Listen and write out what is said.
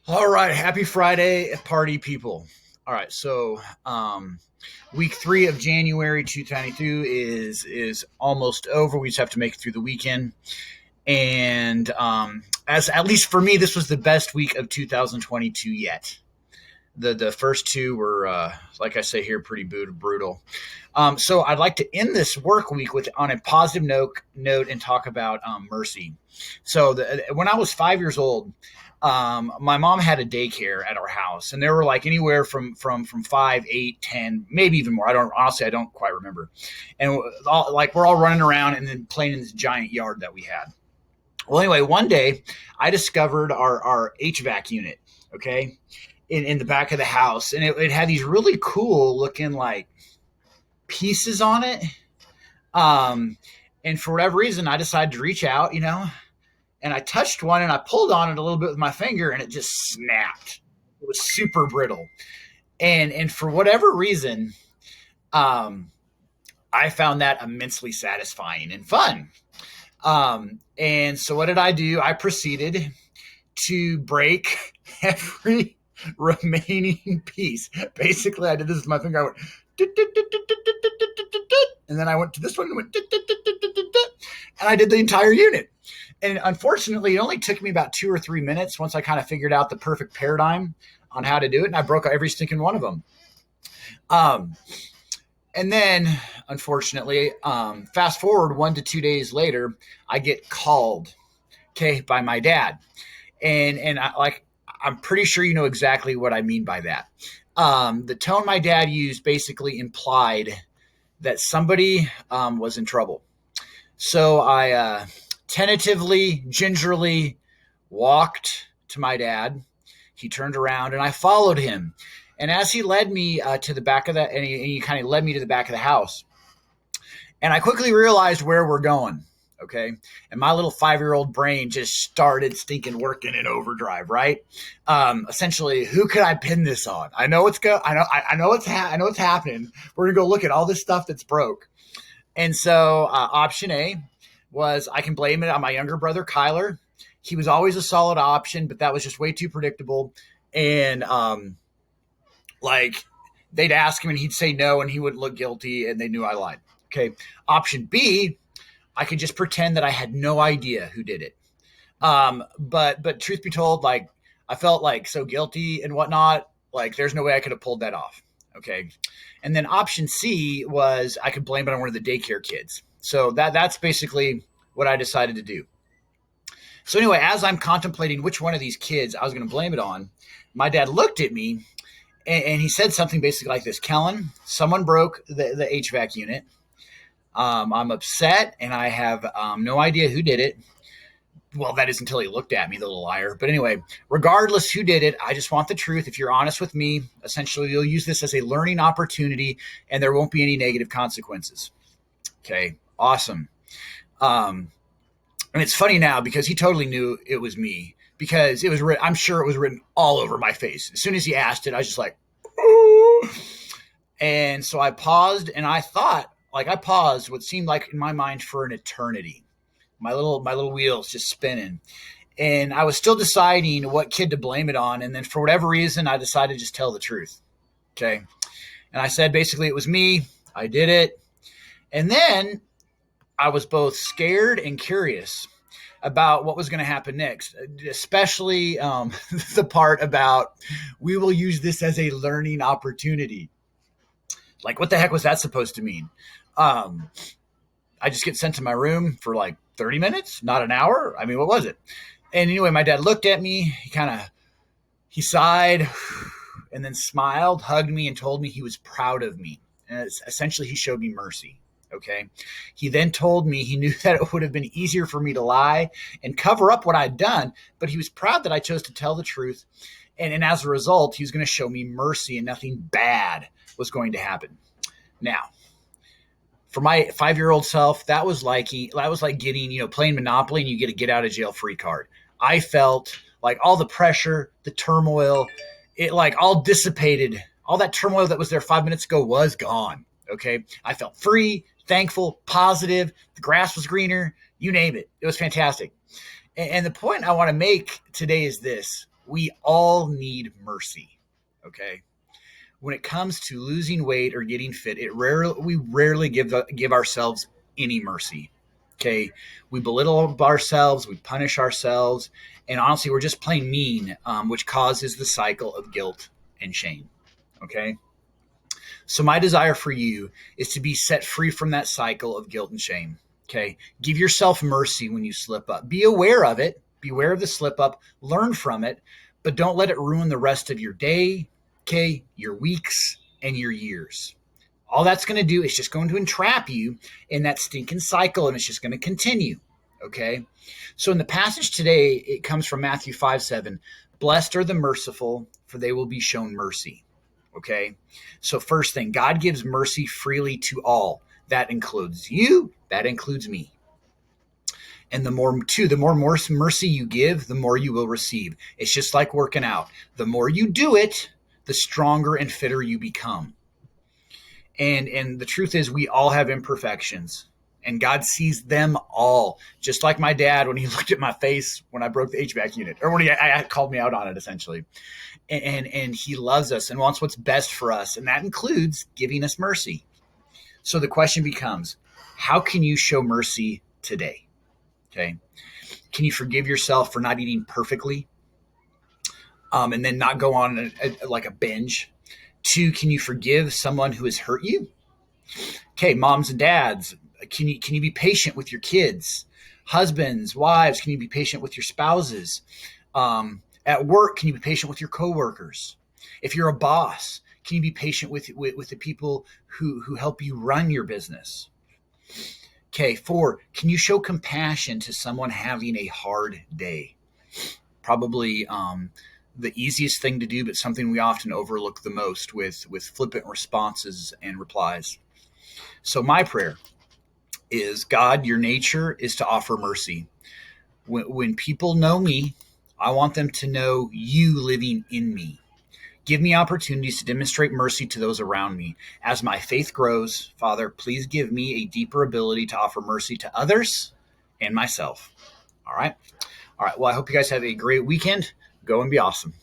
All right, happy Friday, party people. All right, so week 3 of January 2022 is almost over. We just have to make it through the weekend, and as at least for me, this was the best week of 2022 yet. The first two were, like I say here, pretty brutal. So I'd like to end this work week with on a positive note and talk about mercy. So when I was 5 years old, my mom had a daycare at our house, and there were like anywhere from 5, 8, 10, maybe even more. I don't quite remember. And we're all running around and then playing in this giant yard that we had. Well, anyway, one day I discovered our HVAC unit. Okay, in the back of the house, and it had these really cool looking like pieces on it. And for whatever reason, I decided to reach out, and I touched one and I pulled on it a little bit with my finger, and it just snapped. It was super brittle, and for whatever reason, I found that immensely satisfying and fun. And so what did I do? I proceeded to break every remaining piece. Basically, I did this with my finger. I went, and then I went to this one and went, and I did the entire unit. And unfortunately, it only took me about 2 or 3 minutes once I kind of figured out the perfect paradigm on how to do it, and I broke every stinking one of them. And then, unfortunately, fast forward 1 to 2 days later, I get called, by my dad, and I'm pretty sure you know exactly what I mean by that. The tone my dad used basically implied that somebody was in trouble. So I tentatively, gingerly walked to my dad. He turned around and I followed him. And as he led me to the back of and he kind of led me to the back of the house. And I quickly realized where we're going. Okay. And my little 5-year-old brain just started stinking working in overdrive, right? Essentially, who could I pin this on? I know it's I know it's happening. We're gonna go look at all this stuff that's broke. And so option A was I can blame it on my younger brother, Kyler. He was always a solid option, but that was just way too predictable. And they'd ask him and he'd say no and he wouldn't look guilty and they knew I lied. Okay. Option B, I could just pretend that I had no idea who did it. But truth be told, I felt so guilty and whatnot. There's no way I could have pulled that off. Okay. And then option C was I could blame it on one of the daycare kids. So that's basically what I decided to do. So anyway, as I'm contemplating which one of these kids I was going to blame it on, my dad looked at me and he said something basically like this: Kellen, someone broke the HVAC unit. I'm upset, and I have no idea who did it. Well, that is until he looked at me, the little liar. But anyway, regardless who did it, I just want the truth. If you're honest with me, essentially, you'll use this as a learning opportunity, and there won't be any negative consequences. Okay, awesome. And it's funny now because he totally knew it was me because it was I'm sure it was written all over my face. As soon as he asked it, I was just like, ooh. And so I paused, and I thought, I paused what seemed like in my mind for an eternity. My little wheels just spinning. And I was still deciding what kid to blame it on. And then for whatever reason, I decided to just tell the truth. Okay. And I said, basically, it was me. I did it. And then I was both scared and curious about what was going to happen next, especially the part about we will use this as a learning opportunity. What the heck was that supposed to mean? I just get sent to my room for 30 minutes, not an hour. I mean, what was it? And anyway, my dad looked at me. He sighed and then smiled, hugged me, and told me he was proud of me. And essentially, he showed me mercy. Okay. He then told me he knew that it would have been easier for me to lie and cover up what I'd done, but he was proud that I chose to tell the truth. And as a result, he was going to show me mercy and nothing bad was going to happen. Now, for my 5-year-old self, that was like getting, playing Monopoly and you get a get out of jail free card. I felt like all the pressure, the turmoil, it all dissipated. All that turmoil that was there 5 minutes ago was gone. Okay. I felt free, thankful, positive. The grass was greener, you name it. It was fantastic. And the point I want to make today is this. We all need mercy. Okay. When it comes to losing weight or getting fit, we rarely give ourselves any mercy. Okay, we belittle ourselves, we punish ourselves, and honestly, we're just plain mean, which causes the cycle of guilt and shame. Okay, so my desire for you is to be set free from that cycle of guilt and shame. Okay, give yourself mercy when you slip up. Be aware of it. Be aware of the slip up. Learn from it, but don't let it ruin the rest of your day. Okay, your weeks and your years. All that's going to do is just going to entrap you in that stinking cycle, and it's just going to continue. Okay, so in the passage today, it comes from Matthew 5:7. Blessed are the merciful, for they will be shown mercy. Okay, so first thing, God gives mercy freely to all. That includes you, that includes me. And the more mercy you give, the more you will receive. It's just like working out. The more you do it, the stronger and fitter you become. And the truth is, we all have imperfections, and God sees them all. Just like my dad when he looked at my face when I broke the HVAC unit, or when he called me out on it, essentially. And he loves us and wants what's best for us, and that includes giving us mercy. So the question becomes, how can you show mercy today? Okay, can you forgive yourself for not eating perfectly, and then not go on like a binge? 2, can you forgive someone who has hurt you? Okay, moms and dads, can you be patient with your kids? Husbands, wives, can you be patient with your spouses? At work, can you be patient with your coworkers? If you're a boss, can you be patient with the people who help you run your business? Okay, 4, can you show compassion to someone having a hard day? Probably the easiest thing to do, but something we often overlook the most with flippant responses and replies. So my prayer is, God, your nature is to offer mercy. When people know me, I want them to know you living in me. Give me opportunities to demonstrate mercy to those around me. As my faith grows, Father, please give me a deeper ability to offer mercy to others and myself. All right. All right. Well, I hope you guys have a great weekend. Go and be awesome.